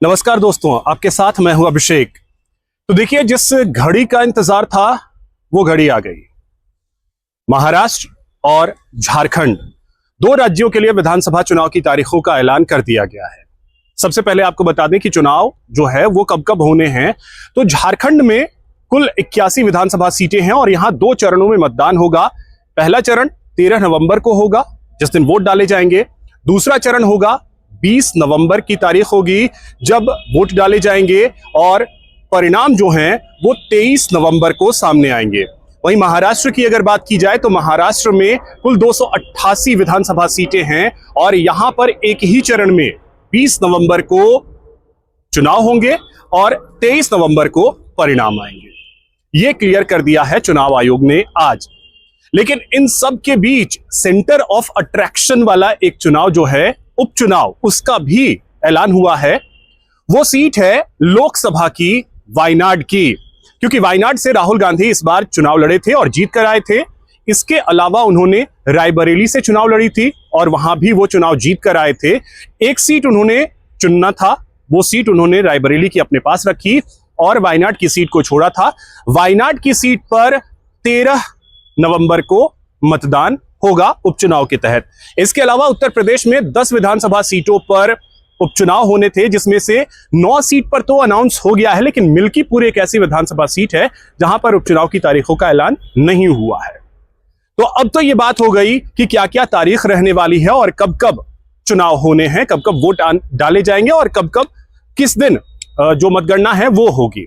नमस्कार दोस्तों, आपके साथ मैं हूं अभिषेक। तो देखिए, जिस घड़ी का इंतजार था वो घड़ी आ गई। महाराष्ट्र और झारखंड दो राज्यों के लिए विधानसभा चुनाव की तारीखों का ऐलान कर दिया गया है। सबसे पहले आपको बता दें कि चुनाव जो है वो कब कब होने हैं। तो झारखंड में कुल 81 विधानसभा सीटें हैं और यहां दो चरणों में मतदान होगा। पहला चरण 13 नवंबर को होगा, जिस दिन वोट डाले जाएंगे। दूसरा चरण होगा 20 नवंबर की तारीख होगी, जब वोट डाले जाएंगे और परिणाम जो हैं वो 23 नवंबर को सामने आएंगे। वहीं महाराष्ट्र की अगर बात की जाए तो महाराष्ट्र में कुल 288 विधानसभा सीटें हैं और यहां पर एक ही चरण में 20 नवंबर को चुनाव होंगे और 23 नवंबर को परिणाम आएंगे। यह क्लियर कर दिया है चुनाव आयोग ने आज। लेकिन इन सब के बीच सेंटर ऑफ अट्रैक्शन वाला एक चुनाव जो है, उपचुनाव, उसका भी ऐलान हुआ है। वो सीट है लोकसभा की वायनाड की, क्योंकि वायनाड से राहुल गांधी इस बार चुनाव लड़े थे और जीत कर आए थे। इसके अलावा उन्होंने रायबरेली से चुनाव लड़ी थी और वहां भी वो चुनाव जीत कर आए थे। एक सीट उन्होंने चुनना था, वो सीट उन्होंने रायबरेली की अपने पास रखी और वायनाड की सीट को छोड़ा था। वायनाड की सीट पर 13 नवंबर को मतदान होगा उपचुनाव के तहत। इसके अलावा उत्तर प्रदेश में 10 विधानसभा सीटों पर उपचुनाव होने थे, जिसमें से 9 सीट पर तो अनाउंस हो गया है, लेकिन मिल्कीपुर एक ऐसी विधानसभा सीट है जहां पर उपचुनाव की तारीखों का ऐलान नहीं हुआ है। तो अब तो ये बात हो गई कि क्या क्या तारीख रहने वाली है और कब कब चुनाव होने हैं, कब कब वोट डाले जाएंगे और कब कब किस दिन जो मतगणना है वो होगी।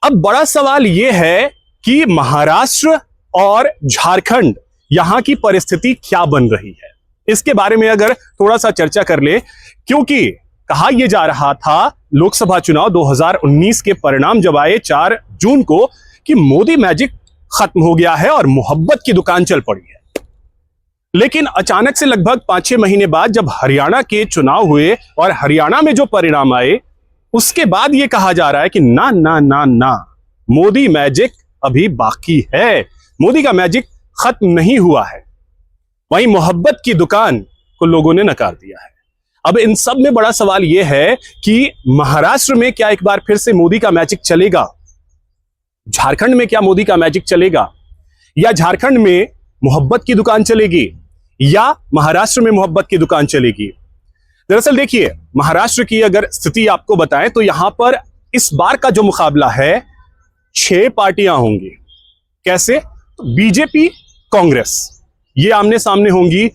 अब बड़ा सवाल यह है कि महाराष्ट्र और झारखंड, यहां की परिस्थिति क्या बन रही है, इसके बारे में अगर थोड़ा सा चर्चा कर ले। क्योंकि कहा यह जा रहा था लोकसभा चुनाव 2019 के परिणाम जब आए 4 जून को कि मोदी मैजिक खत्म हो गया है और मोहब्बत की दुकान चल पड़ी है। लेकिन अचानक से लगभग 5-6 महीने बाद जब हरियाणा के चुनाव हुए और हरियाणा में जो परिणाम आए, उसके बाद यह कहा जा रहा है कि ना ना ना ना, मोदी मैजिक अभी बाकी है, मोदी का मैजिक खत्म नहीं हुआ है। वहीं मोहब्बत की दुकान को लोगों ने नकार दिया है। अब इन सब में बड़ा सवाल यह है कि महाराष्ट्र में क्या एक बार फिर से मोदी का मैजिक चलेगा, झारखंड में क्या मोदी का मैजिक चलेगा, या झारखंड में मोहब्बत की दुकान चलेगी या महाराष्ट्र में मोहब्बत की दुकान चलेगी। दरअसल देखिए, महाराष्ट्र की अगर स्थिति आपको बताएं तो यहां पर इस बार का जो मुकाबला है 6 पार्टियां होंगी। कैसे? तो बीजेपी, कांग्रेस, ये आमने सामने होंगी।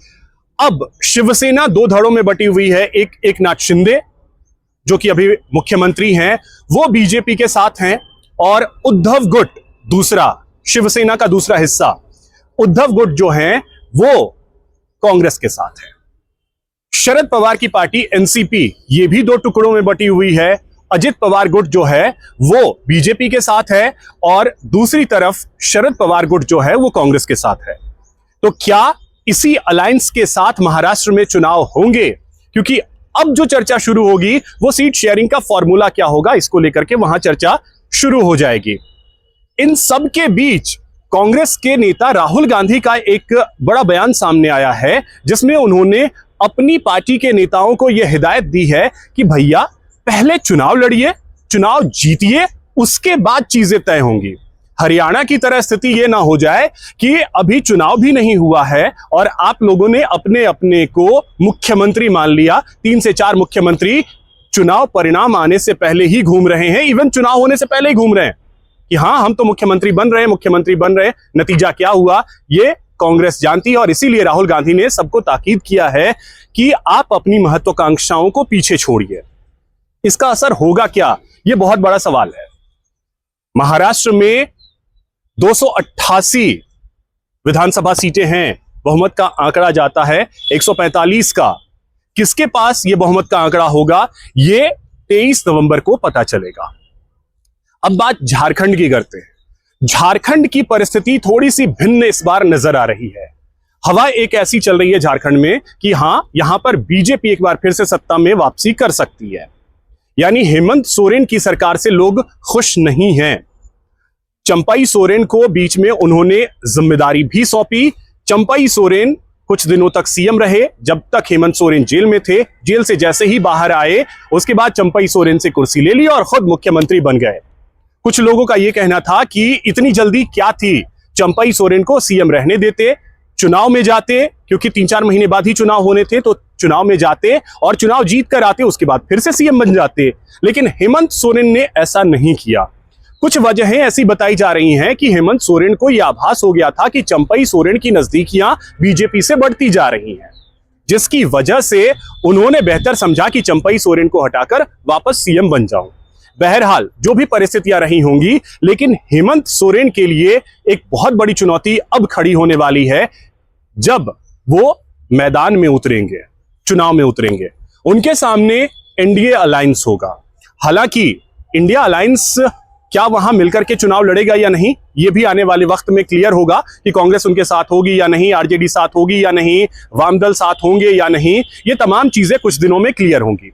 अब शिवसेना 2 धड़ों में बटी हुई है। एक एकनाथ शिंदे जो कि अभी मुख्यमंत्री हैं, वो बीजेपी के साथ हैं, और उद्धव गुट, दूसरा शिवसेना का दूसरा हिस्सा, उद्धव गुट जो हैं वो कांग्रेस के साथ है। शरद पवार की पार्टी एनसीपी, ये भी 2 टुकड़ों में बटी हुई है। अजित पवार गुट जो है वो बीजेपी के साथ है और दूसरी तरफ शरद पवार गुट जो है वो कांग्रेस के साथ है। तो क्या इसी अलायंस के साथ महाराष्ट्र में चुनाव होंगे? क्योंकि अब जो चर्चा शुरू होगी वो सीट शेयरिंग का फॉर्मूला क्या होगा, इसको लेकर के वहां चर्चा शुरू हो जाएगी। इन सब के बीच कांग्रेस के नेता राहुल गांधी का एक बड़ा बयान सामने आया है, जिसमें उन्होंने अपनी पार्टी के नेताओं को यह हिदायत दी है कि भैया पहले चुनाव लड़िए, चुनाव जीतिए, उसके बाद चीजें तय होंगी। हरियाणा की तरह स्थिति यह ना हो जाए कि अभी चुनाव भी नहीं हुआ है और आप लोगों ने अपने अपने को मुख्यमंत्री मान लिया। 3 से 4 मुख्यमंत्री चुनाव परिणाम आने से पहले ही घूम रहे हैं, इवन चुनाव होने से पहले ही घूम रहे हैं कि हाँ, हम तो मुख्यमंत्री बन रहे हैं, मुख्यमंत्री बन रहे हैं। नतीजा क्या हुआ ये कांग्रेस जानती है और इसीलिए राहुल गांधी ने सबको ताकीद किया है कि आप अपनी महत्वाकांक्षाओं को पीछे छोड़िए। इसका असर होगा क्या, यह बहुत बड़ा सवाल है। महाराष्ट्र में 288 विधानसभा सीटें हैं, बहुमत का आंकड़ा जाता है 145 का। किसके पास यह बहुमत का आंकड़ा होगा, यह 23 नवंबर को पता चलेगा। अब बात झारखंड की करते हैं। झारखंड की परिस्थिति थोड़ी सी भिन्न इस बार नजर आ रही है। हवा एक ऐसी चल रही है झारखंड में कि हां, यहां पर बीजेपी एक बार फिर से सत्ता में वापसी कर सकती है। यानी हेमंत सोरेन की सरकार से लोग खुश नहीं हैं। चंपाई सोरेन को बीच में उन्होंने जिम्मेदारी भी सौंपी। चंपाई सोरेन कुछ दिनों तक सीएम रहे, जब तक हेमंत सोरेन जेल में थे। जेल से जैसे ही बाहर आए, उसके बाद चंपई सोरेन से कुर्सी ले ली और खुद मुख्यमंत्री बन गए। कुछ लोगों का यह कहना था कि इतनी जल्दी क्या थी, चंपई सोरेन को सीएम रहने देते, चुनाव में जाते, क्योंकि 3-4 महीने बाद ही चुनाव होने थे, तो चुनाव में जाते और चुनाव जीत कर आते, उसके बाद फिर से सीएम बन जाते। लेकिन हेमंत सोरेन ने ऐसा नहीं किया। कुछ वजहें ऐसी बताई जा रही हैं कि हेमंत सोरेन को यह आभास हो गया था कि चंपई सोरेन की नजदीकियां बीजेपी से बढ़ती जा रही हैं, जिसकी वजह से उन्होंने बेहतर समझा कि चंपई सोरेन को हटाकर वापस सीएम बन जाऊं। बहरहाल जो भी परिस्थितियां रही होंगी, लेकिन हेमंत सोरेन के लिए एक बहुत बड़ी चुनौती अब खड़ी होने वाली है जब वो मैदान में उतरेंगे, चुनाव में उतरेंगे। उनके सामने एनडीए अलायंस होगा। हालांकि इंडिया अलायंस क्या वहां मिलकर के चुनाव लड़ेगा या नहीं, यह भी आने वाले वक्त में क्लियर होगा कि कांग्रेस उनके साथ होगी या नहीं, आरजेडी साथ होगी या नहीं, वामदल साथ होंगे या नहीं, ये तमाम चीजें कुछ दिनों में क्लियर होंगी।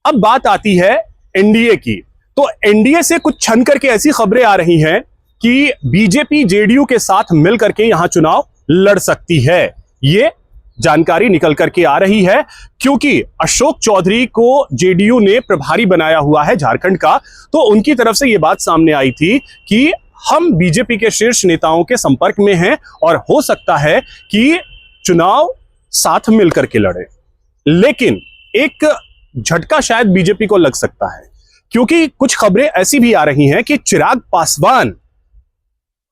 अब बात आती है एनडीए की। तो एनडीए से कुछ छन करके ऐसी खबरें आ रही हैं कि बीजेपी जेडीयू के साथ मिलकर के यहां चुनाव लड़ सकती है। ये जानकारी निकल करके आ रही है क्योंकि अशोक चौधरी को जेडीयू ने प्रभारी बनाया हुआ है झारखंड का। तो उनकी तरफ से यह बात सामने आई थी कि हम बीजेपी के शीर्ष नेताओं के संपर्क में हैं और हो सकता है कि चुनाव साथ मिलकर के लड़े। लेकिन एक झटका शायद बीजेपी को लग सकता है, क्योंकि कुछ खबरें ऐसी भी आ रही हैं कि चिराग पासवान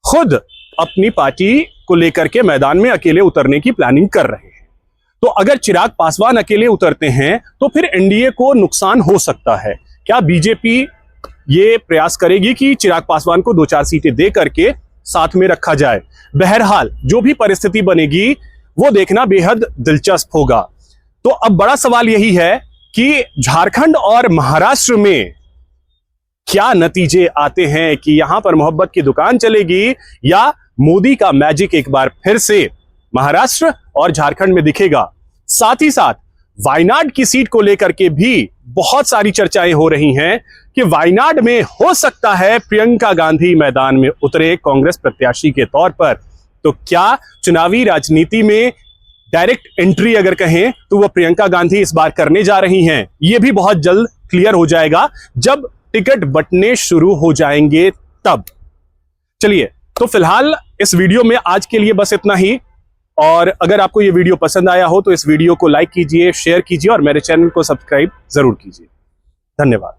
खुद अपनी पार्टी को लेकर के मैदान में अकेले उतरने की प्लानिंग कर रहे हैं। तो अगर चिराग पासवान अकेले उतरते हैं तो फिर एनडीए को नुकसान हो सकता है। क्या बीजेपी ये प्रयास करेगी कि चिराग पासवान को 2-4 सीटें दे करके साथ में रखा जाए? बहरहाल जो भी परिस्थिति बनेगी वो देखना बेहद दिलचस्प होगा। तो अब बड़ा सवाल यही है कि झारखंड और महाराष्ट्र में क्या नतीजे आते हैं, कि यहां पर मोहब्बत की दुकान चलेगी या मोदी का मैजिक एक बार फिर से महाराष्ट्र और झारखंड में दिखेगा। साथ ही साथ वायनाड की सीट को लेकर के भी बहुत सारी चर्चाएं हो रही हैं कि वायनाड में हो सकता है प्रियंका गांधी मैदान में उतरे कांग्रेस प्रत्याशी के तौर पर। तो क्या चुनावी राजनीति में डायरेक्ट एंट्री अगर कहें तो वो प्रियंका गांधी इस बार करने जा रही हैं? यह भी बहुत जल्द क्लियर हो जाएगा जब टिकट बंटने शुरू हो जाएंगे तब। चलिए, तो फिलहाल इस वीडियो में आज के लिए बस इतना ही। और अगर आपको ये वीडियो पसंद आया हो तो इस वीडियो को लाइक कीजिए, शेयर कीजिए और मेरे चैनल को सब्सक्राइब जरूर कीजिए। धन्यवाद।